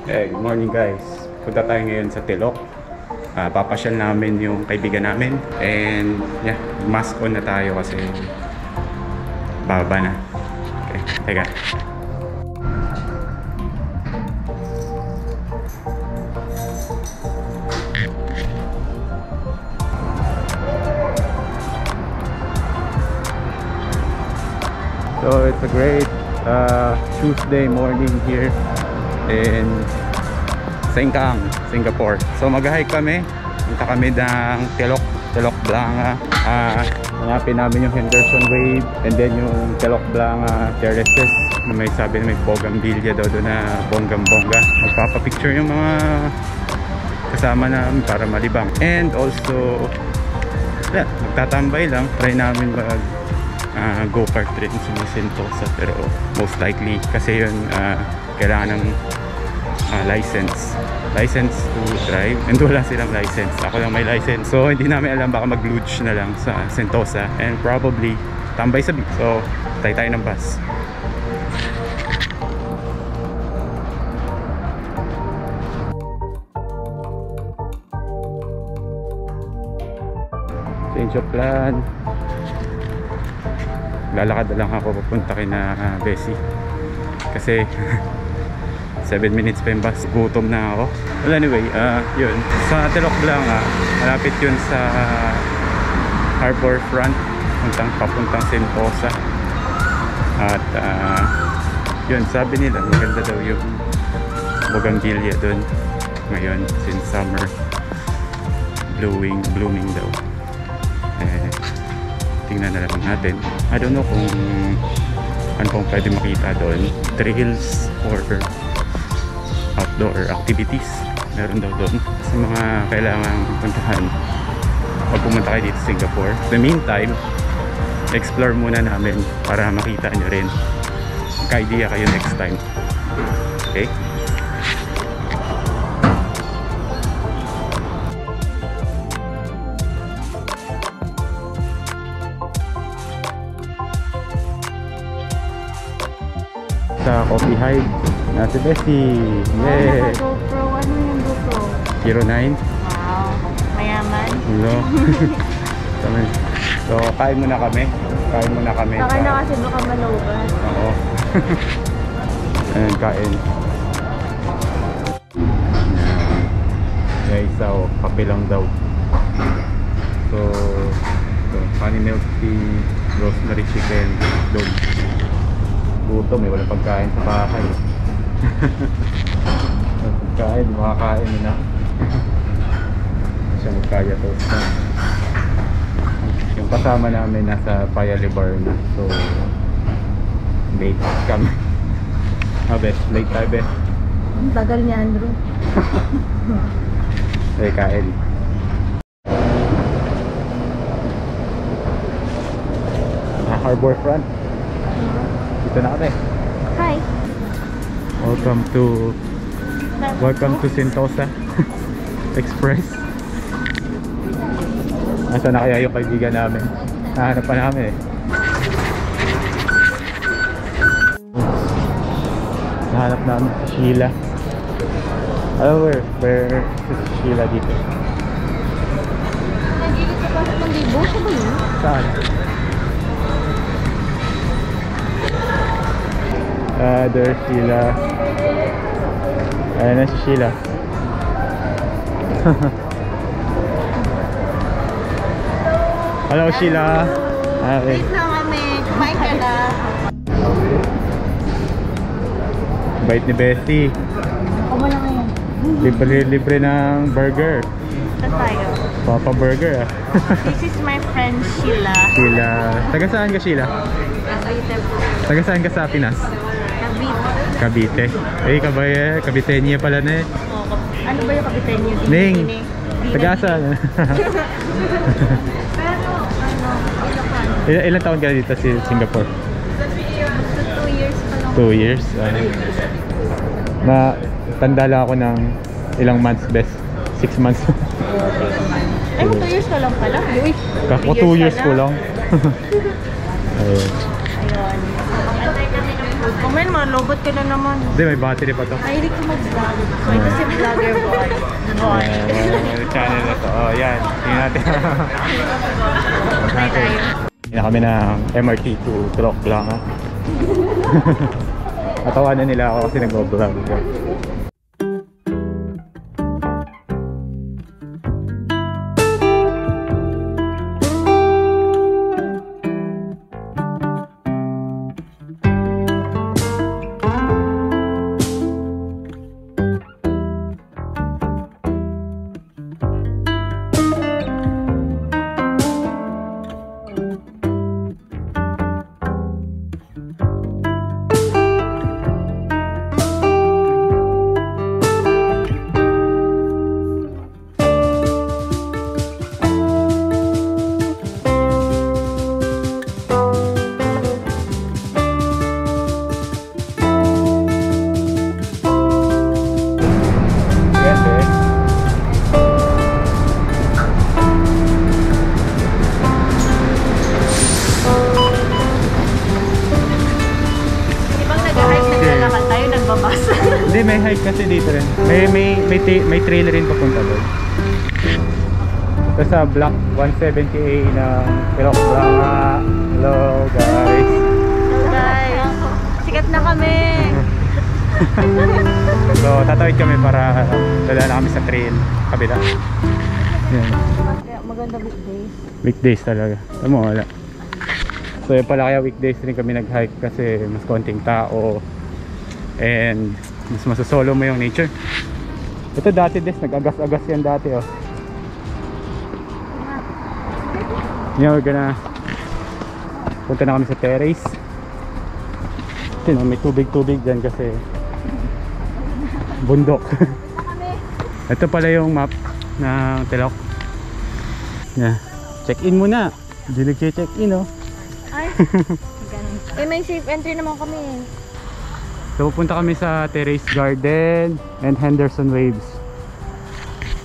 Hey, good morning guys. Punta tayo ngayon sa Tilok. Papasyal namin yung kaibigan namin. And yeah, mask on na tayo kasi bababa na. Okay, teka. So it's a great Tuesday morning here in Sengkang, Singapore. So mag-hike kami. Punta kami ng Telok Blanga. Hanapin namin yung Henderson Wave and then yung Telok Blanga terraces na may sabi na may bougainvillea daw doon na bonggang-bongga. Magpapapicture yung mga kasama namin para malibang. And also yeah, magtatambay lang. Try namin go-kart rin sa Sentosa, pero most likely kasi yun kailangan ng license to drive, and wala silang license. Ako lang may license, so hindi namin alam, baka mag-luge na lang sa Sentosa and probably tambay sa beach. So tayo ng bus. Change of plan. Lalakad na lang ako papunta kay na Bessie kasi 7 minutes pa yung bus. Gutom na ako. Well anyway, yun sa Telok Blanga, malapit yun sa harbor front papuntang Sentosa. At yun, sabi nila maganda daw yung bougainvillea dun ngayon since summer, blooming daw. Tingnan na lang natin. I don't know kung ano pong pwede makita doon. Trails or outdoor activities meron daw doon sa mga kailangang puntahan pag pumunta kayo dito sa Singapore. In the meantime, explore muna namin para makita nyo rin, magka-idea kayo next time. Okay? Sa Coffee Hive na si Bessie. Yay! GoPro, ano yung GoPro? 09. Wow, mayaman. No. So kain muna kami. Baka na kasi baka maloban. Oo. Ayan, kain. Guys, so kape lang daw. So honey milk tea, rosemary chicken, dog. Gutom eh, walang pagkain sa bahay. Pagkain, makakain na. Siya magkaya to. Yung kasama namin nasa Paya-Libar na. So late kami. Bes, late tayo Bes. Tagal niya, Andrew. Okay, kain. Harbor front. Dito na kami. Hi. Welcome to Sentosa Express. Asa na kaya yung kaibigan namin? Nahanap pa namin eh. Nahanap namin si Sheila. Where is Sheila dito? Nagigit sa pasok ng libo? Siya ba yun? Saan? There's Sheila. Ayan na si Sheila. Hello Sheila. Hi. Wait lang kami. Kumain ka na. Bait ni Bessie. Ako mo na ngayon. Libre ng burger. Saan tayo? Papa Burger ah. This is my friend Sheila. Sheila. Taga saan ka Sheila? Taga saan ka sa Pinas? Cavite. Eh, Caviteña pala na eh. Ano ba yung kapitan niyo? Ning. Taga saan? Pero, Ilan taon ka dito sa Singapore? 2 years pa lang. 2 years? Tanda lang ako ng ilang months best. 6 months. Ay, 2 years ka lang pala. Uy, Kako 2 years ko lang. Ayun. Ayun. Antay kami ng Kumain, malobot ka na naman. Hindi, may battery pa to. Mahilig ko mag-vlog. So, ito si Jgaronbars. Channel na to. Oh, yan. Tingnan natin. Try tayo. Tingnan kami ng MRT to Tulok lang. Natawanan nila ako kasi nag-vlog. Hindi, may hike kasi dito rin. May trail rin papunta doon. Ito sa block 170A ng Tulok Blanca. Hello guys. Hello guys. Sikat na kami. So tatawid kami para dala na kami sa trail kabila. Yan. Maganda weekdays. Weekdays talaga. Tama, wala. So yun pala, kaya weekdays rin kami nag-hike kasi mas konting tao and mas masasolo mo yung nature. Ito dati nag-agas-agas yan dati, oh. Yeah, we're gonna punta na kami sa terrace. May tubig-tubig dyan kasi bundok. Ito pala yung map ng Tulok. Yeah. Check-in muna. Hindi nag-check-in, oh. Ay, may safe entry naman kami. So pupunta kami sa Terrace Garden and Henderson Waves.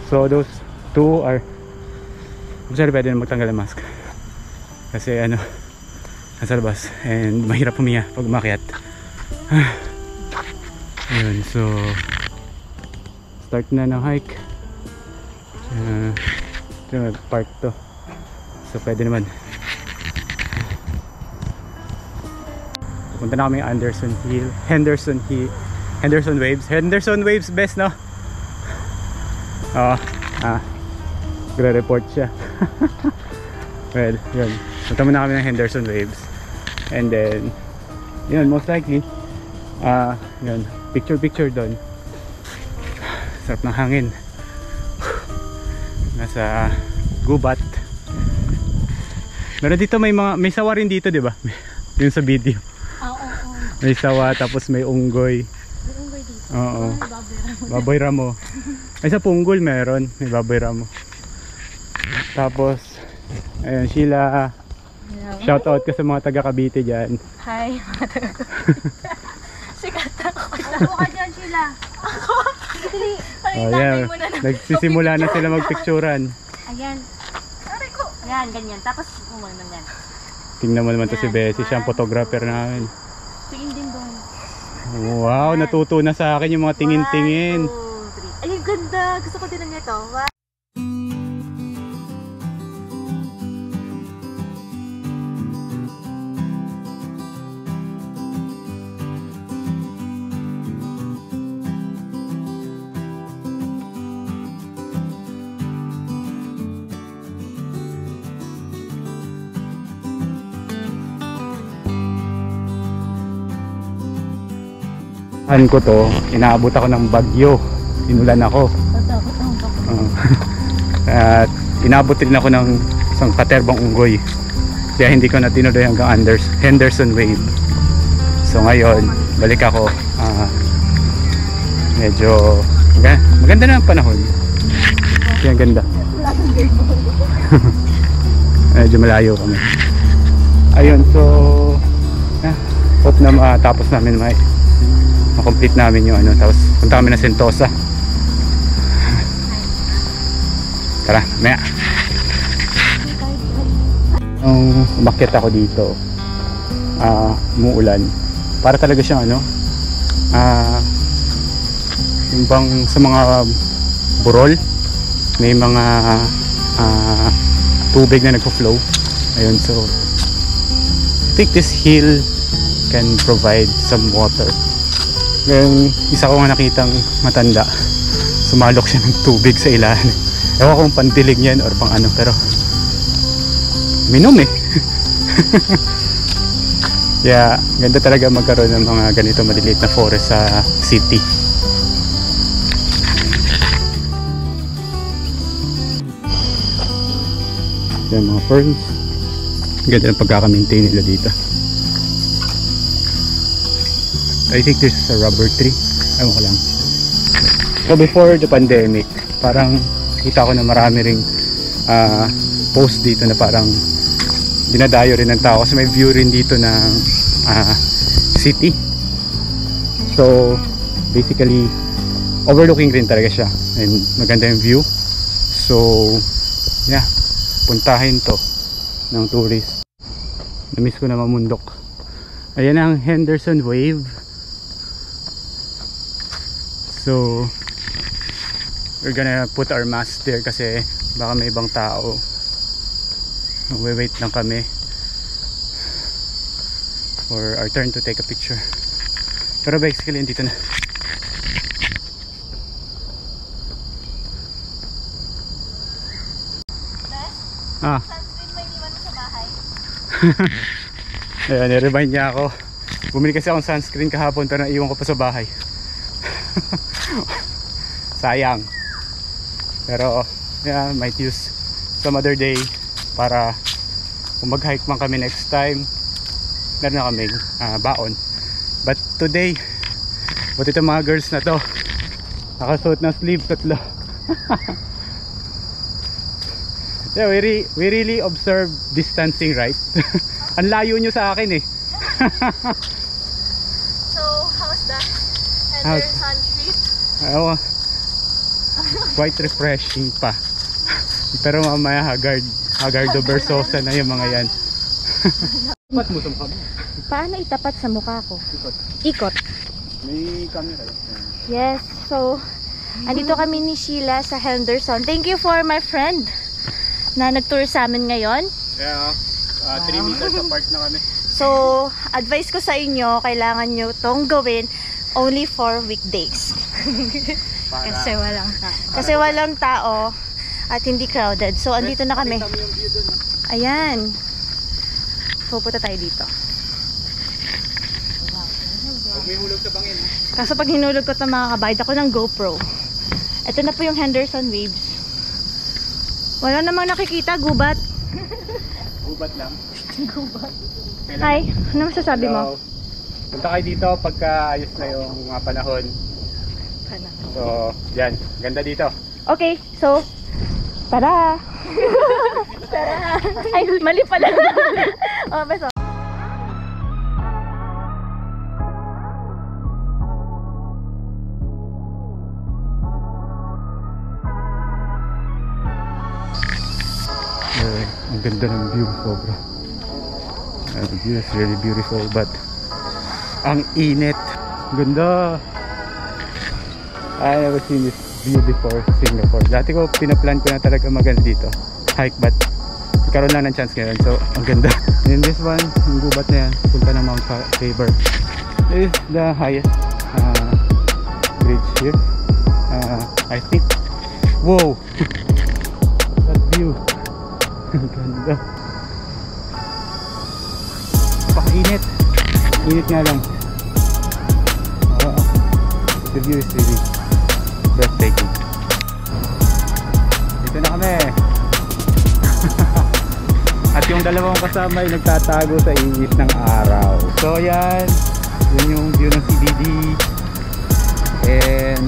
So those two are, sorry, pwede na magtanggal ang mask kasi ano, nasa labas and mahirap pumiya pag umakyat. Ayun, so start na ng hike. Ito park to, so pwede naman. Punta na kami Henderson Waves best, no? Oo. Gre-report siya. Well, yun. Punta muna kami ng Henderson Waves. And then, yun, most likely, yun, picture doon. Sarap ng hangin. Nasa gubat. Meron dito may sawa rin dito, di ba? Yun sa video. May sawa, tapos may unggoy. May unggoy dito. Oo. Baboy ramo. Ay, sa Punggol meron. May baboy ramo. Tapos, ayun, Sheila. Shout out ka sa mga taga Cavite dyan. Hi, mga taga Cavite. Sikat ako. Ako ka dyan, Sheila. Ako? Ayan, nagsisimula na sila magpicturan. Ayan. Ayan, ganyan. Tapos, umano yan. Tingnan mo naman to si Bessie. Siya ang photographer namin. Tingin din doon. Wow, natuto na sa akin yung mga tingin-tingin. 1, 2, 3. Ay, ganda. Gusto ko din ng ito. Wow. Ko to, inaabot ako ng bagyo, inulan ako. At inabot din ako ng isang katerbang unggoy, kaya hindi ko na tinuloy hanggang Henderson Wave. So ngayon balik ako. Medyo maganda na ang panahon, kaya ganda. Medyo malayo kami. Ayun, so hope na matapos namin complete namin yung ano, tapos punta kami na Sentosa. Tara, maya. Umakyat ako dito, umuulan, para talaga siyang ano, yung bang sa mga burol may mga tubig na nagpo-flow. Ayun, so I think this hill can provide some water. Yung isa ko nga nakitang matanda, sumalok siya ng tubig sa ilalim. Ewan ko kung pandilig yan or pang ano, pero minom eh. Yeah, ganda talaga magkaroon ng mga ganito maliliit na forest sa city. Yan mga ferns. Ganda ng pagkaka-maintain nila dito. I think there's a rubber tree. Ewan ko lang. So before the pandemic, parang kita ko na marami ring post dito na parang dinadayo rin ng tao kasi may view rin dito ng city. So basically overlooking rin talaga siya and maganda yung view. So yeah, puntahin to ng tourist. Namiss ko na mamundok. Ayan ang Henderson Wave. So we're gonna put our mask there kasi baka may ibang tao. Magwe-wait lang kami for our turn to take a picture. Pero basically dito na. Sunscreen ba iniwan mo sa bahay? Ayan, niremind niya ako. Bumili kasi akong sunscreen kahapon pero naiwan ko pa sa bahay. Sayang. Pero yeah, might use some other day para kung mag-hike man kami next time, meron na kaming baon. But today, buti itong mga girls na to nakasuot ng sleeve tatlo. Yeah, we really observe distancing, right? Ang layo nyo sa akin eh. So, how's that? Henderson trip? Oh, quite refreshing pa. Pero mamaya hagardo versosa na yung mga yan. Tapat mo sa mukha mo. Paano itapat sa mukha ko? Ikot. May camera. Yes, so andito kami ni Sheila sa Henderson. Thank you for my friend na nag-tour sa amin ngayon. Yeah, 3 meters apart na kami. So, advice ko sa inyo, kailangan nyo tong gawin only for weekdays. Kasi walang tao at hindi crowded. So, andito na kami. Ayan. Pupunta tayo dito. Huwag may hulog sa bangin. Kaso pag hinulog ko ito, makakabayad ako ng GoPro. Ito na po yung Henderson Waves. Wala namang nakikita, gubat. Gubat lang. Gubat. Hi, ano masasabi mo? Punta kayo dito pagka ayos na yung mga panahon. So, yan. Ganda dito. Okay, so, tara! Tara! Ay, mali pala. Oh, beso. Ang ganda ng view, sobra. The view is really beautiful, but ang init. Ganda. I never seen this view before sa Singapore. Dati ko pinaplan ko na talaga maganda dito hike, but karoon lang ng chance ngayon. So ang ganda. And this one, yung gubat na yan, punta ng Mount Faber. This is the highest bridge here, I think. Wow. That view. Ang ganda. Pakainit. Init nga lang. The view is really breathtaking. Dito na kami. At yung dalawang kasama ay nagtatago sa init ng araw. So yan. Yun yung view ng CBD. And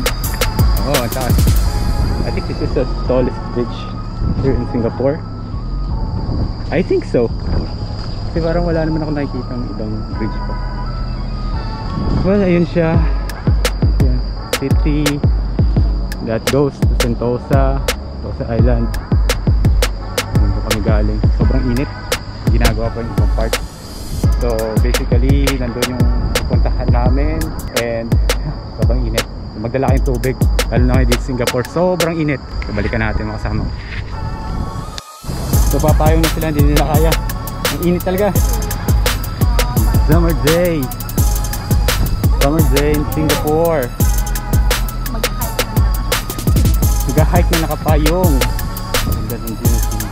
oh, taas. I think this is the tallest bridge here in Singapore. I think so. Kasi parang wala naman ako nakikita ng ibang bridge pa. Well, ayun siya. Ayan, city that goes to Sentosa Island. Dito kami galing. Sobrang init. Ginagawa pa yung ibang part. So basically, nandun yung pupuntahan namin. And sobrang init. Magdala kayong tubig, lalo na dito sa Singapore, sobrang init. So, balikan natin mga kasama. So papayong na sila, hindi nila kaya. Ang init talaga. Summer day in Singapore. Mag-hike na nakapayong. And then hindi na city.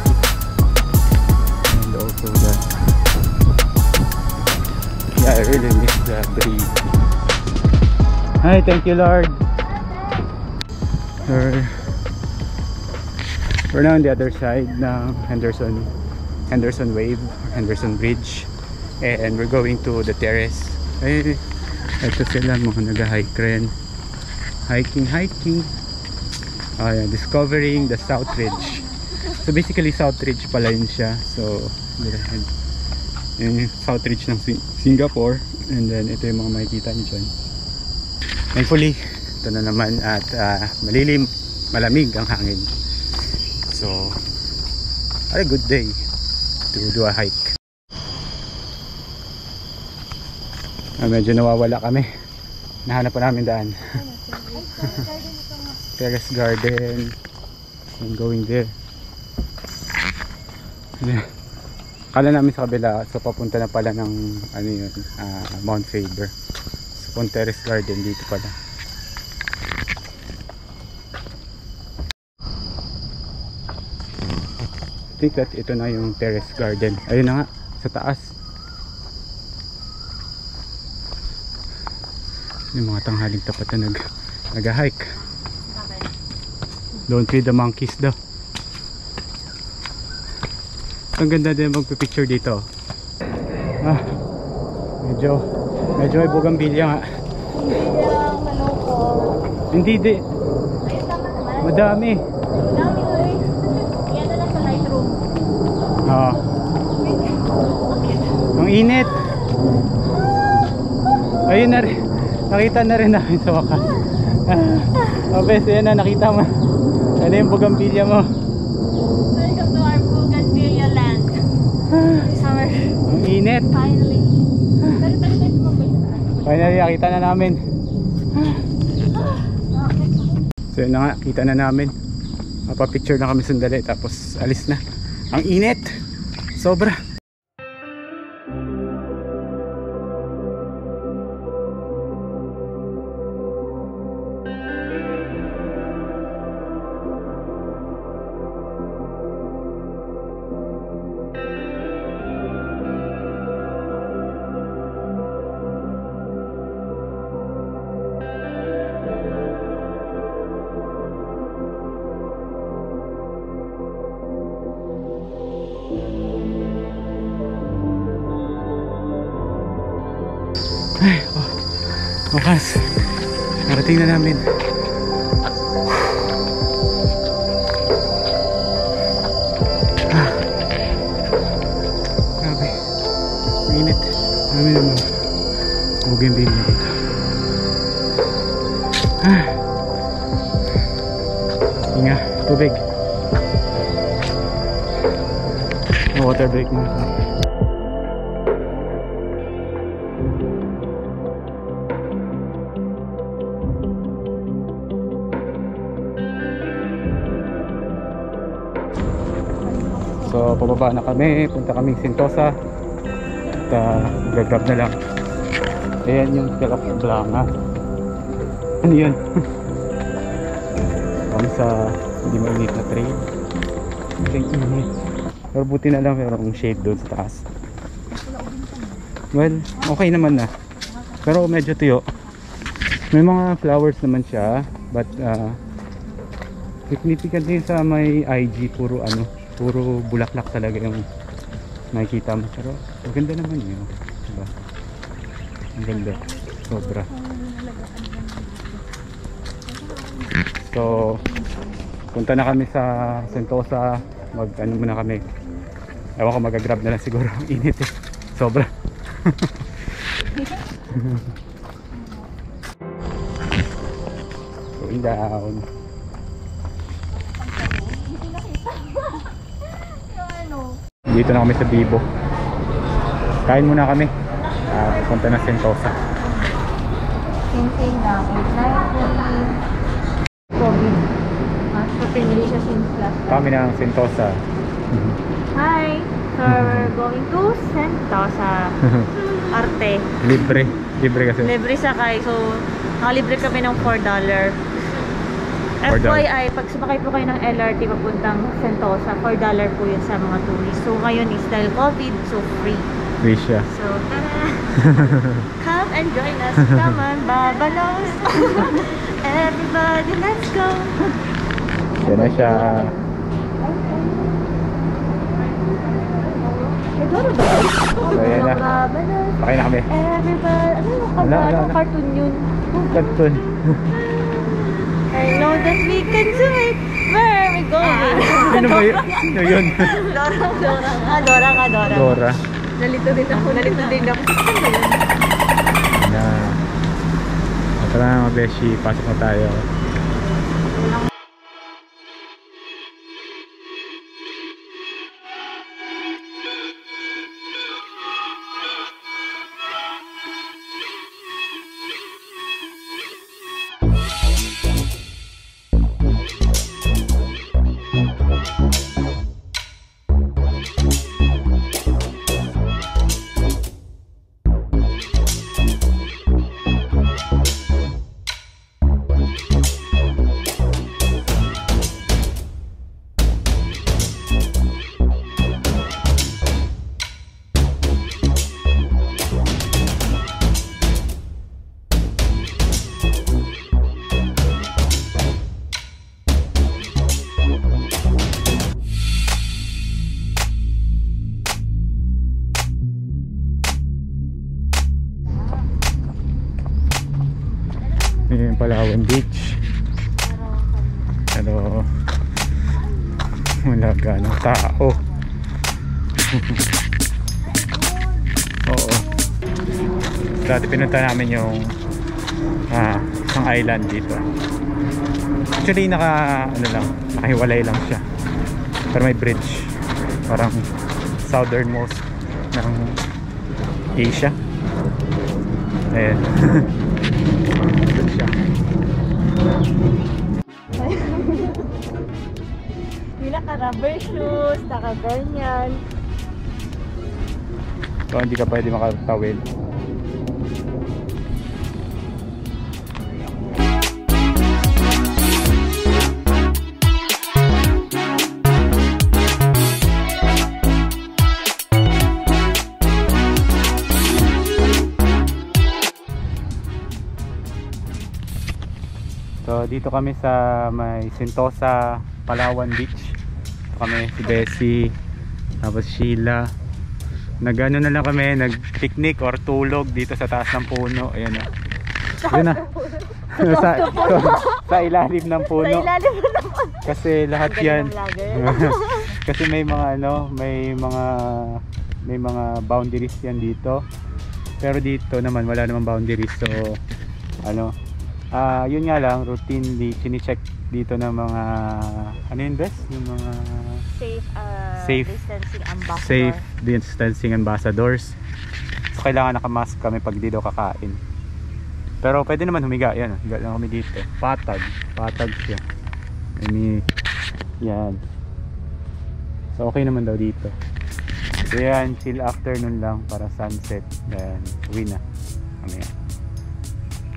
And also the, yeah, I really miss the breeze. Hi, thank you Lord. We're now on the other side ng Henderson Wave, Henderson Bridge, and we're going to the terrace. Ay, ito sila mga nag-hike rin. Hiking. Discovering the South Ridge. So basically South Ridge pala yun siya. So yung South Ridge ng Singapore. And then ito yung mga makikita nyo dyan. Thankfully ito na naman at malilim, malamig ang hangin. So a good day to do a hike. Medyo nawawala kami, nahanap pa namin daan. Terrace garden, I'm going there. Kala namin sa kabila, so papunta na pala ng ano yun, Mount Faber. So kung terrace garden dito pala. I think that ito na yung terrace garden. Ayun na nga, sa taas. Yung mga tanghaling tapat na nag-hike. Don't feed the monkeys daw. Ang ganda din magpipicture dito. Medyo may bugambilya nga. Hindi di. Madami. Ang init. Ayun na rin. Nakita na rin namin sa wakas. Bes, yan na, nakita mo. Ano yung bugambilya mo? Welcome to our Bougainvillea land. Summer. Ang init. Finally. Finally, nakita na namin. So yun na nga, kita na namin. Mapapicture na kami sandali, tapos alis na. Ang init. Sobra. Ay, bukas narating na namin. Grabe, mainit. Marami naman bougainvillea dito. Hinga, tubig. Water break muna. So pababa na kami, punta kaming Sentosa at mag-grab na lang. Ayan yung Blanca. Ano yun? Kami sa hindi mainit na train. Ang init. Pero buti na lang merong shade doon sa taas. Well, okay naman na. Pero medyo tuyo. May mga flowers naman siya, but significant din sa may IG, puro bulaklak talaga yung nakikita mo. Pero maganda naman yun, diba? Ang ganda, sobra. So punta na kami sa Sentosa. Mag-ano muna kami, ewan ko, mag-grab na lang siguro. Ang init eh, sobra. Going down. Dito na kami sa Bibo. Kain muna kami. Punta na Sentosa. Sing na 890. COVID. So, pinili siya since last time. Kami ng Sentosa. Hi! So, we're going to Sentosa. Arte. Libre. Libre kasi. Libre sakay. So, nakalibre kami ng $4. FYI, pag sumakay po kayo ng LRT papuntang Sentosa, $4 po yun sa mga tourists. So, ngayon is dahil COVID, so free. Free siya. So, tara! Come and join us. Come on, Babalos! Everybody, let's go! Yan na siya. So, yan na. Pakay na kami. Everybody, ano cartoon yun? Cartoon. I know that we can do it. Where are we going? Ano ba yun? Ano yun? Dora. Dora. Nalito din ako. Na. Tara na mga beshi. Pasok na tayo. Yan yung Palawan Beach. Pero wala ganong tao. Oo. Dati pinunta namin yung isang island dito. Actually nakahiwalay lang siya. Pero may bridge. Parang southernmost ng Asia. Ayan. Hindi naka-rubber shoes, naka-ganyan. So hindi ka pwede makatawid. So dito kami sa may Sentosa, Palawan Beach. Dito kami si Bessie, tapos Sheila. Nag-ano na lang kami, nag-picnic or tulog dito sa taas ng puno. Ayan o. Yun na. Sa ilalim ng puno. Kasi lahat yan. Kasi may mga may mga boundaries yan dito. Pero dito naman wala namang boundaries. So yun nga lang, routinely chine-check dito ng mga yung best? Yung mga safe distancing ambassadors. So kailangan nakamask kami pag dito kakain. Pero pwede naman humiga, yan, higa lang kami dito. Patag siya. Yan. So okay naman daw dito. So yan, chill afternoon lang para sunset. Then uwi na kami.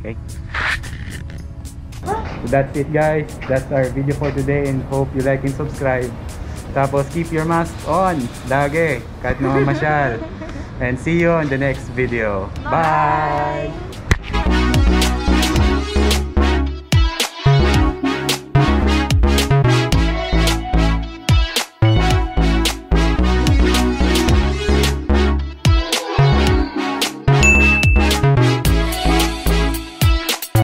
Okay. So that's it guys, that's our video for today and hope you like and subscribe. Tapos keep your mask on lagi kahit na mamasyal. And see you on the next video. Bye!